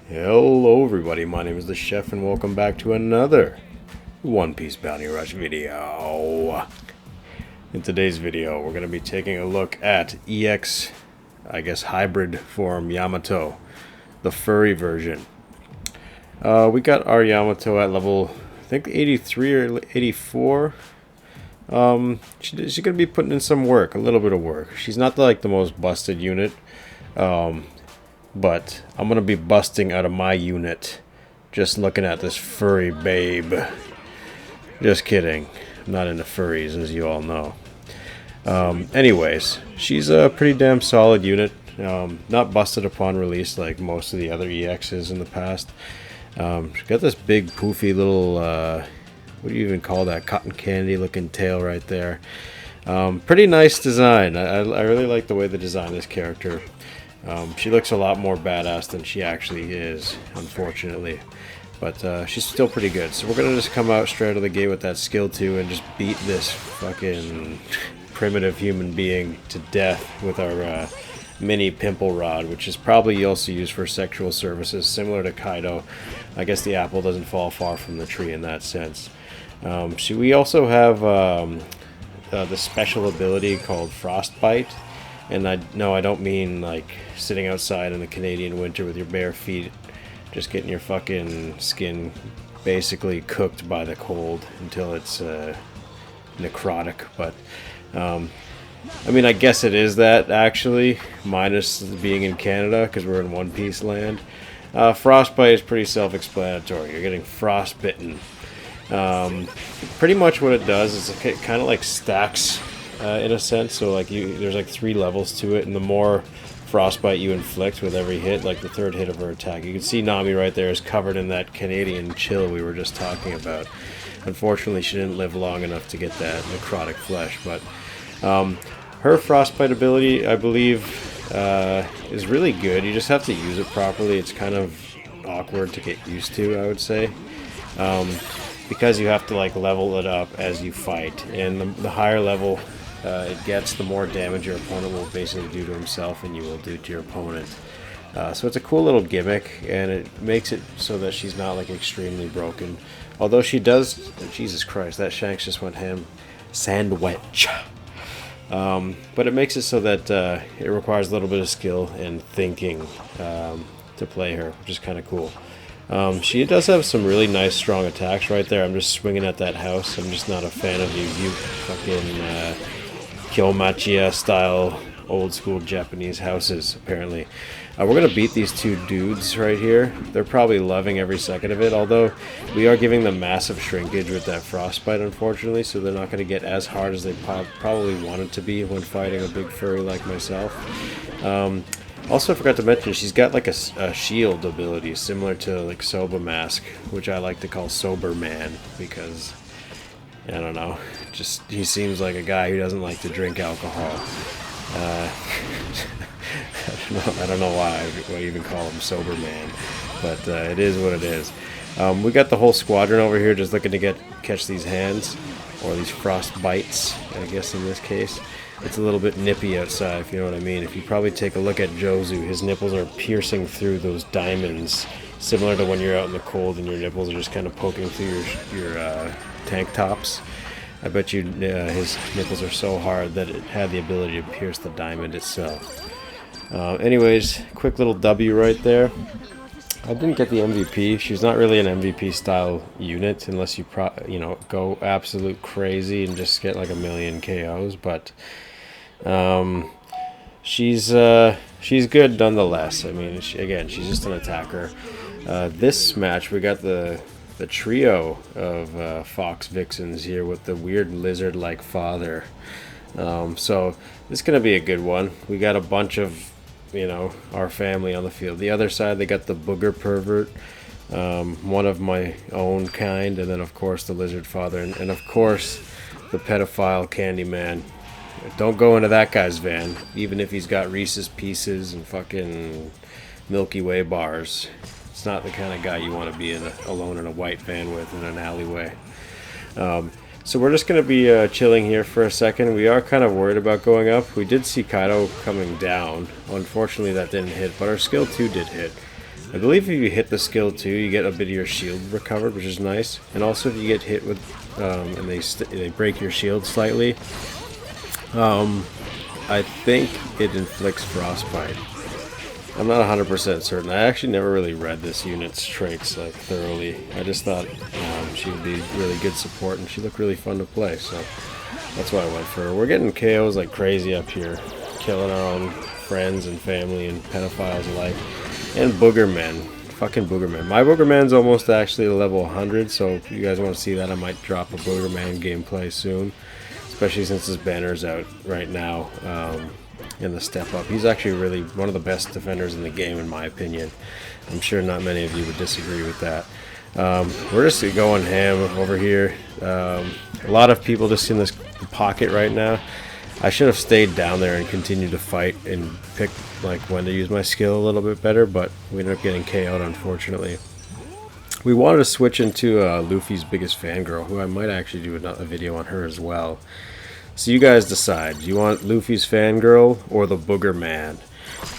Hello everybody, my name is the Chef and welcome back to another One Piece Bounty Rush video. In today's video we're going to be taking a look at EX, hybrid form Yamato, the furry version. We got our Yamato at level, I think 83 or 84. She's going to be putting in some work, a little bit of work. She's not the most busted unit. But I'm going to be busting out of my unit just looking at this furry babe. Just kidding. I'm not into furries, as you all know. Anyways, she's a pretty damn solid unit. Not busted upon release like most of the other EXs in the past. She's got this big poofy little, what do you even call that? Cotton candy looking tail right there. Pretty nice design. I really like the way they designed this character. She looks a lot more badass than she actually is, unfortunately. But she's still pretty good. So we're going to just come out straight out of the gate with that skill 2 and just beat this fucking primitive human being to death with our mini pimple rod, which is probably also used for sexual services, similar to Kaido. I guess the apple doesn't fall far from the tree in that sense. We also have the special ability called Frostbite. And I don't mean like sitting outside in the Canadian winter with your bare feet, just getting your fucking skin basically cooked by the cold until it's necrotic. But I mean, I guess it is that actually, minus being in Canada because we're in One Piece land. Frostbite is pretty self-explanatory. You're getting frostbitten. Pretty much what it does is it kind of like stacks. In a sense, so there's like 3 levels to it, and the more frostbite you inflict with every hit, like the 3rd hit of her attack, you can see Nami right there is covered in that Canadian chill we were just talking about. Unfortunately, she didn't live long enough to get that necrotic flesh, but her frostbite ability, I believe, is really good. You just have to use it properly. It's kind of awkward to get used to, I would say. Because you have to level it up as you fight, and the higher level it gets, the more damage your opponent will basically do to himself and you will do to your opponent. So it's a cool little gimmick, and it makes it so that she's not extremely broken. Although she does, Jesus Christ, that Shanks just went ham, sandwich. But it makes it so that it requires a little bit of skill and thinking to play her, which is kind of cool. She does have some really nice strong attacks right there. I'm just swinging at that house. I'm just not a fan of you fucking Kyomachiya style old school Japanese houses, apparently. We're going to beat these 2 dudes right here. They're probably loving every second of it, although we are giving them massive shrinkage with that frostbite, unfortunately, so they're not going to get as hard as they probably want it to be when fighting a big furry like myself. Also, I forgot to mention, she's got a shield ability similar to Soba Mask, which I like to call Sober Man because, I don't know, just he seems like a guy who doesn't like to drink alcohol. I don't know why I even call him Sober Man, but it is what it is. We got the whole squadron over here just looking to catch these hands, or these frost bites, I guess in this case. It's a little bit nippy outside, if you know what I mean. If you probably take a look at Jozu, his nipples are piercing through those diamonds, similar to when you're out in the cold and your nipples are just kind of poking through your tank tops. I bet you his nipples are so hard that it had the ability to pierce the diamond itself. Anyways, quick little W right there. I didn't get the MVP. She's not really an MVP style unit unless you go absolute crazy and just get a million KOs, but she's good nonetheless. I mean, she's just an attacker. This match we got the trio of Fox Vixens here with the weird lizard-like father. So this is gonna be a good one. We got a bunch of our family on the field. The other side, they got the booger pervert, one of my own kind, and then of course the lizard father, and of course the pedophile Candyman. Don't go into that guy's van, even if he's got Reese's Pieces and fucking Milky Way bars. It's not the kind of guy you want to be alone in a white van with in an alleyway. So we're just going to be chilling here for a second. We are kind of worried about going up. We did see Kaido coming down. Unfortunately, that didn't hit, but our skill 2 did hit. I believe if you hit the skill too, you get a bit of your shield recovered, which is nice. And also if you get hit with, and they break your shield slightly, I think it inflicts frostbite. I'm not 100% certain. I actually never really read this unit's traits like thoroughly. I just thought she would be really good support, and she looked really fun to play, so that's why I went for her. We're getting KOs like crazy up here, killing our own friends and family and pedophiles alike, and boogermen. Fucking boogermen. My boogerman's almost actually level 100, so if you guys want to see that, I might drop a boogerman gameplay soon, especially since his banner's out right now. In the step up. He's actually really one of the best defenders in the game, in my opinion. I'm sure not many of you would disagree with that. We're just going ham over here. A lot of people just in this pocket right now. I should have stayed down there and continued to fight and pick like when to use my skill a little bit better, but we ended up getting KO'd, unfortunately. We wanted to switch into Luffy's biggest fangirl, who I might actually do a video on her as well. So you guys decide. Do you want Luffy's fangirl or the booger man?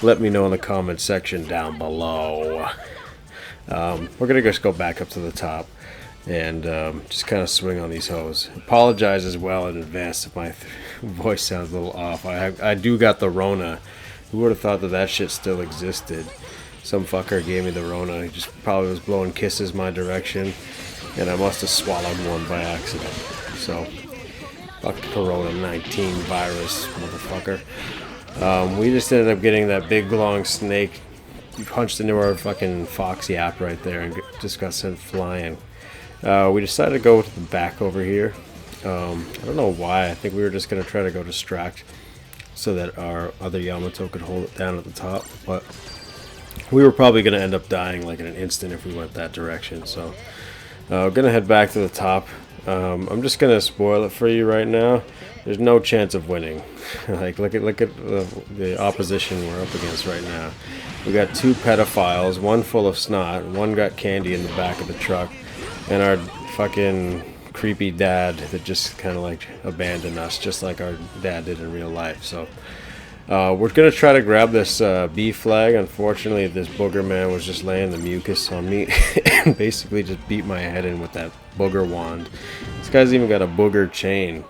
Let me know in the comment section down below. We're going to just go back up to the top and just kind of swing on these hoes. Apologize as well in advance if my voice sounds a little off. I do got the Rona. Who would have thought that that shit still existed? Some fucker gave me the Rona. He just probably was blowing kisses my direction, and I must have swallowed one by accident. So... fuck Corona-19 virus, motherfucker. We just ended up getting that big long snake punched into our fucking Foxy app right there and just got sent flying. We decided to go to the back over here. I don't know why. I think we were just going to try to go distract so that our other Yamato could hold it down at the top. But we were probably going to end up dying like in an instant if we went that direction. So we're going to head back to the top. I'm just gonna spoil it for you right now. There's no chance of winning. Like look at the opposition we're up against right now. We got two pedophiles, one full of snot, one got candy in the back of the truck, and our fucking creepy dad that just kind of like abandoned us, just like our dad did in real life. So we're gonna try to grab this B flag. Unfortunately, this booger man was just laying the mucus on me and basically just beat my head in with that booger wand. This guy's even got a booger chain.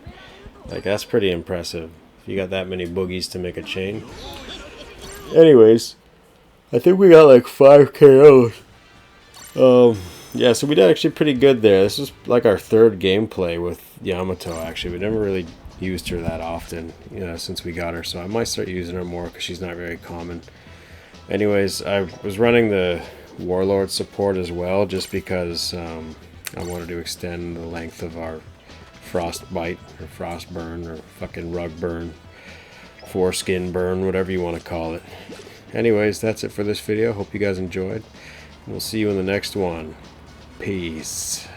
Like, that's pretty impressive. If you got that many boogies to make a chain. Anyways, I think we got like 5 KOs. Yeah, so we did actually pretty good there. This is like our third gameplay with Yamato, actually. We never really used her that often, you know, since we got her, so I might start using her more because she's not very common. Anyways, I was running the Warlord support as well, just because I wanted to extend the length of our frostbite or frost burn or fucking rug burn, foreskin burn, whatever you want to call it. Anyways, that's it for this video. Hope you guys enjoyed. We'll see you in the next one. Peace.